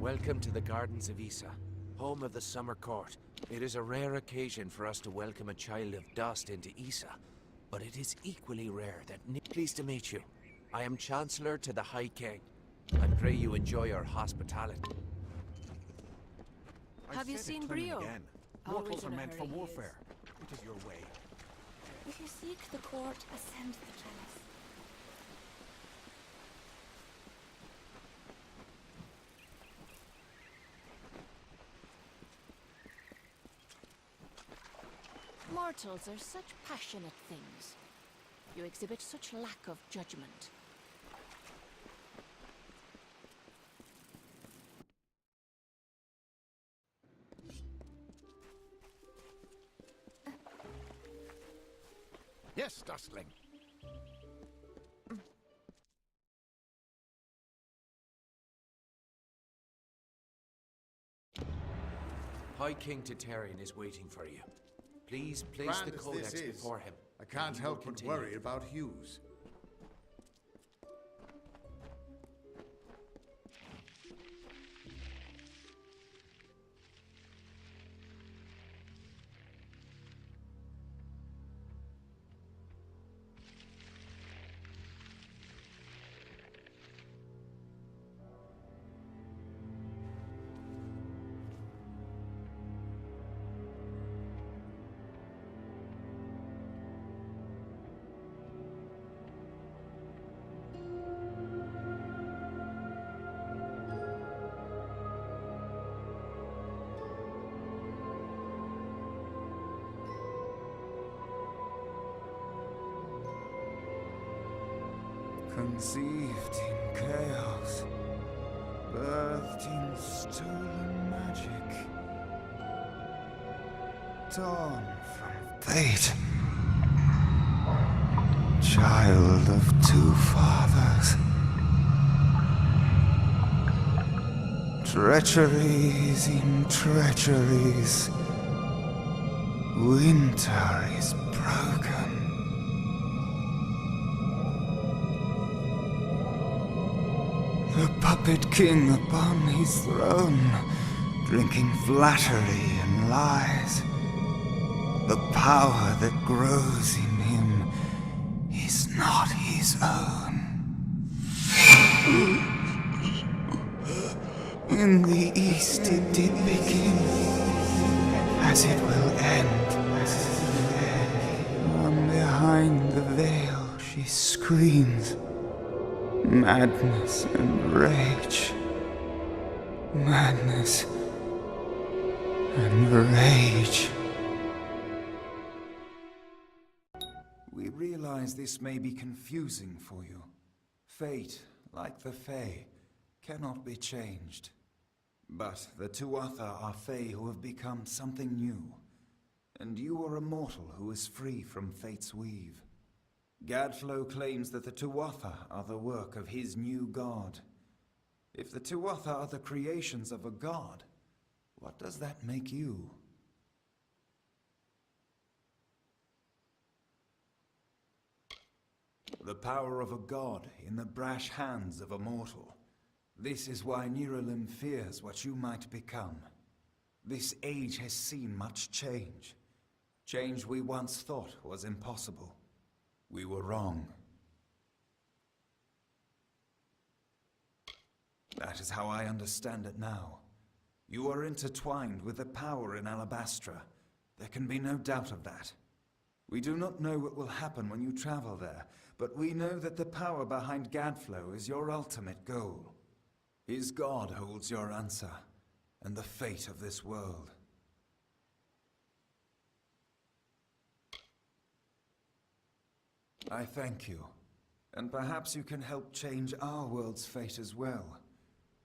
Welcome to the Gardens of Issa, home of the Summer Court. It is a rare occasion for us to welcome a child of dust into Issa, but it is equally rare that... Pleased to meet you. I am Chancellor to the High King. I pray you enjoy our hospitality. Have you seen Brio? Mortals are meant for warfare. It is your way. If you seek the court, ascend the trellis. Mortals are such passionate things. You exhibit such lack of judgment. Yes, Dustling. High King Tatarian is waiting for you. Please place the codex before him. I can't help but worry about Hughes. Conceived in chaos, birthed in stolen magic, torn from fate, child of two fathers, treacheries in treacheries, winter is broken. The puppet king upon his throne, drinking flattery and lies. The power that grows in him is not his own. In the east it did begin, as it will end. From behind the veil she screams. Madness and rage. Madness and rage. We realize this may be confusing for you. Fate, like the Fae, cannot be changed. But the Tuatha are Fae who have become something new. And you are a mortal who is free from Fate's weave. Gadflow claims that the Tuatha are the work of his new god. If the Tuatha are the creations of a god, what does that make you? The power of a god in the brash hands of a mortal. This is why Niralim fears what you might become. This age has seen much change. Change we once thought was impossible. We were wrong. That is how I understand it now. You are intertwined with the power in Alabastra. There can be no doubt of that. We do not know what will happen when you travel there, but we know that the power behind Gadflow is your ultimate goal. His god holds your answer, and the fate of this world. I thank you, and perhaps you can help change our world's fate as well.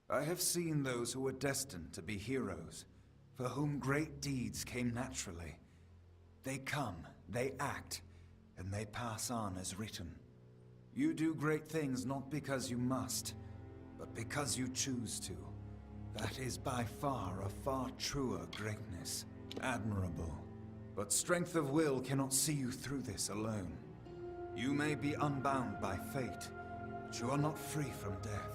I have seen those who were destined to be heroes, for whom great deeds came naturally. They come, they act, and they pass on as written. You do great things not because you must, but because you choose to. That is by far a far truer greatness. Admirable. But strength of will cannot see you through this alone. You may be unbound by fate, but you are not free from death.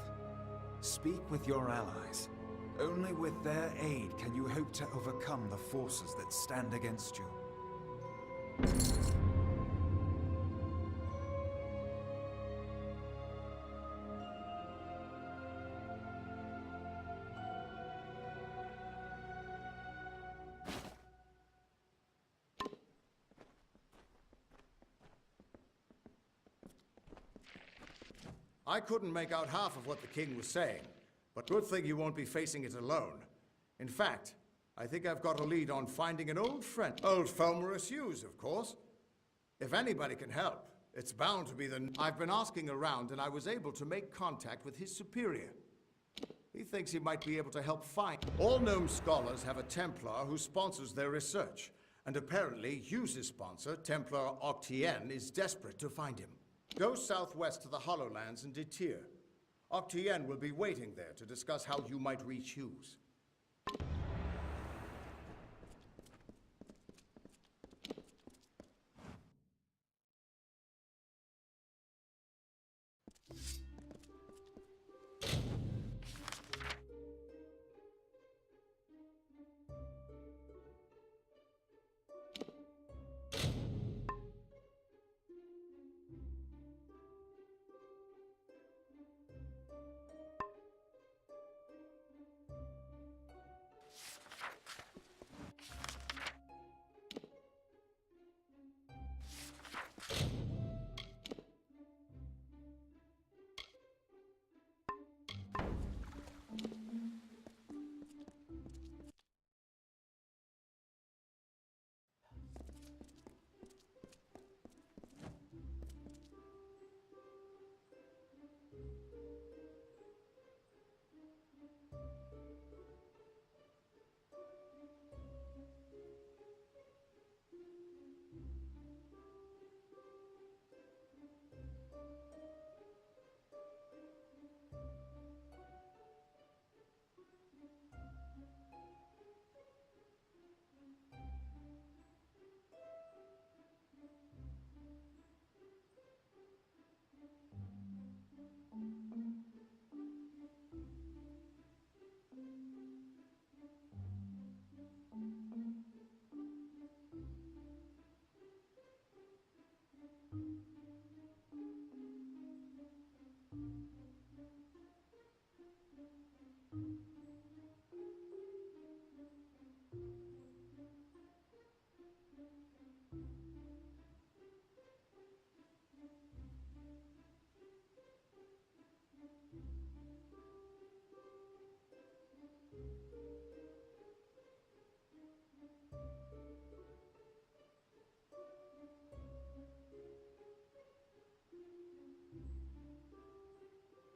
Speak with your allies, Only with their aid can you hope to overcome the forces that stand against you. I couldn't make out half of what the king was saying, but good thing you won't be facing it alone. In fact, I think I've got a lead on finding an old friend. Old Fulmerus Hughes, of course. If anybody can help, it's bound to be the... I've been asking around and I was able to make contact with his superior. He thinks he might be able to help find... All gnome scholars have a Templar who sponsors their research, and apparently Hughes' sponsor, Templar Octien, is desperate to find him. Go southwest to the Hollowlands and Detir. Octien will be waiting there to discuss how you might reach Hughes.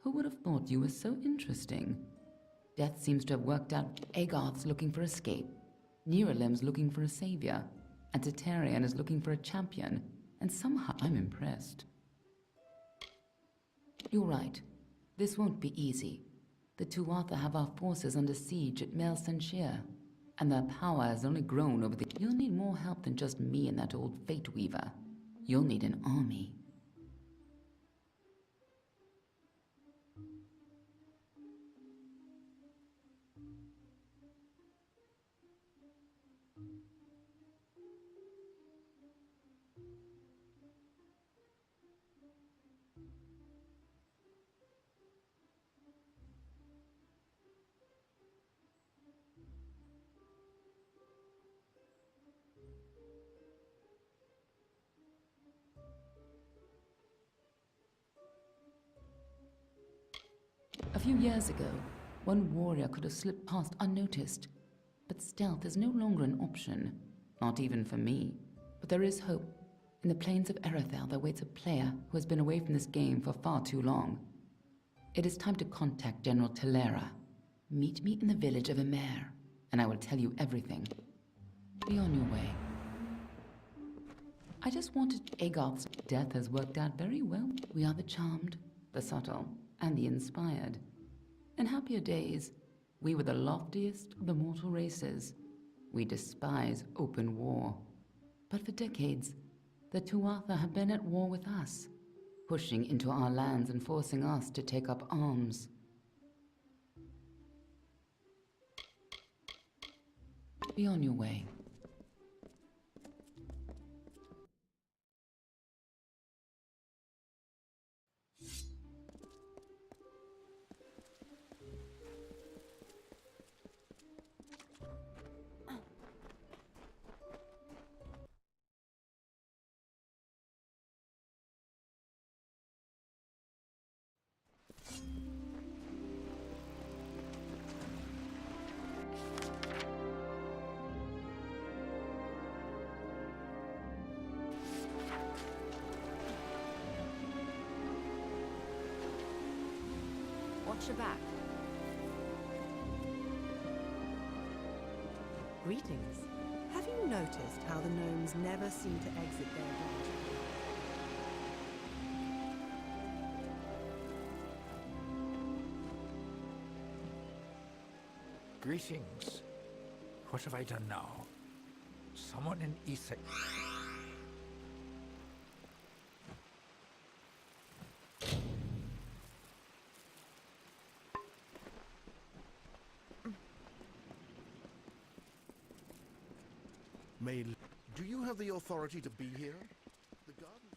Who would have thought you were so interesting? Death seems to have worked out. Agarth's looking for escape. Neuralim's looking for a savior. And Tatarian is looking for a champion. And somehow I'm impressed. You're right. This won't be easy. The Tuatha have our forces under siege at Mel Senshir. And their power has only grown over the... You'll need more help than just me and that old Fate Weaver. You'll need an army. A few years ago, one warrior could have slipped past unnoticed, but stealth is no longer an option, not even for me. But there is hope. In the plains of Erethel there waits a player who has been away from this game for far too long. It is time to contact General Telera. Meet me in the village of Emer, and I will tell you everything. Be on your way. I just wanted... Agarth's death has worked out very well. We are the charmed, the subtle, and the inspired. In happier days, we were the loftiest of the mortal races. We despise open war. But for decades, the Tuatha have been at war with us, pushing into our lands and forcing us to take up arms. Be on your way. Watch your back. Greetings. Have you noticed how the gnomes never seem to exit their range? Greetings. What have I done now? Someone in Ether. Do you have the authority to be here? The garden...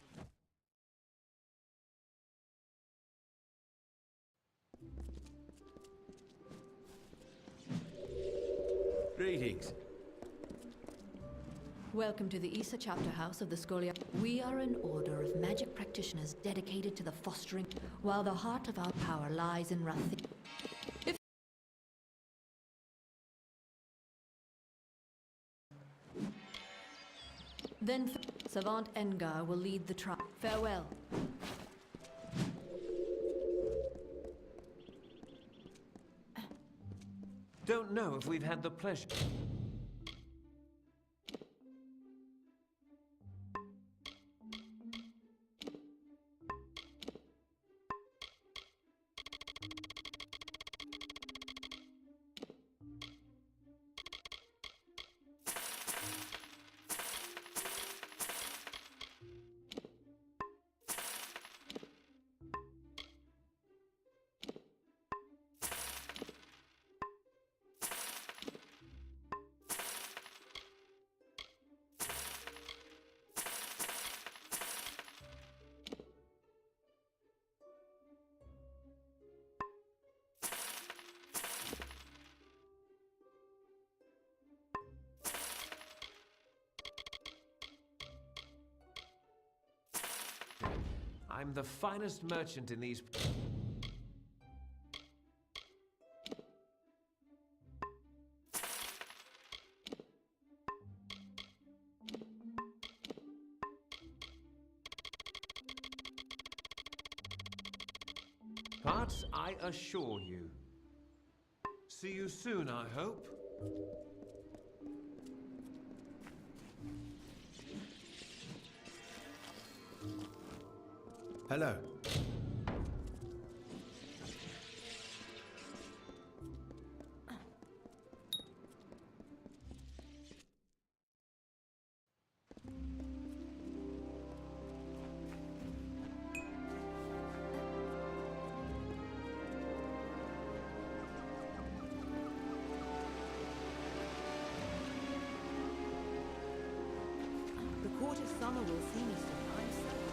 Greetings. Welcome to the Issa Chapter House of the Scolia. We are an order of magic practitioners dedicated to the fostering, while the heart of our power lies in Rathi. Then Savant Engar will lead the trial. Farewell. Don't know if we've had the pleasure. I'm the finest merchant in these... Parts, I assure you. See you soon, I hope. Hello. The court of summer will see me soon, I'm certain.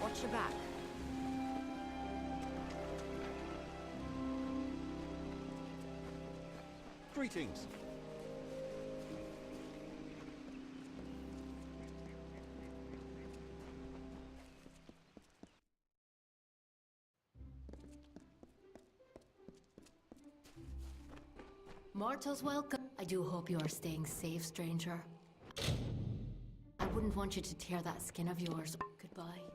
Watch your back. Greetings. Mortals welcome. I do hope you are staying safe, stranger. I wouldn't want you to tear that skin of yours. Goodbye.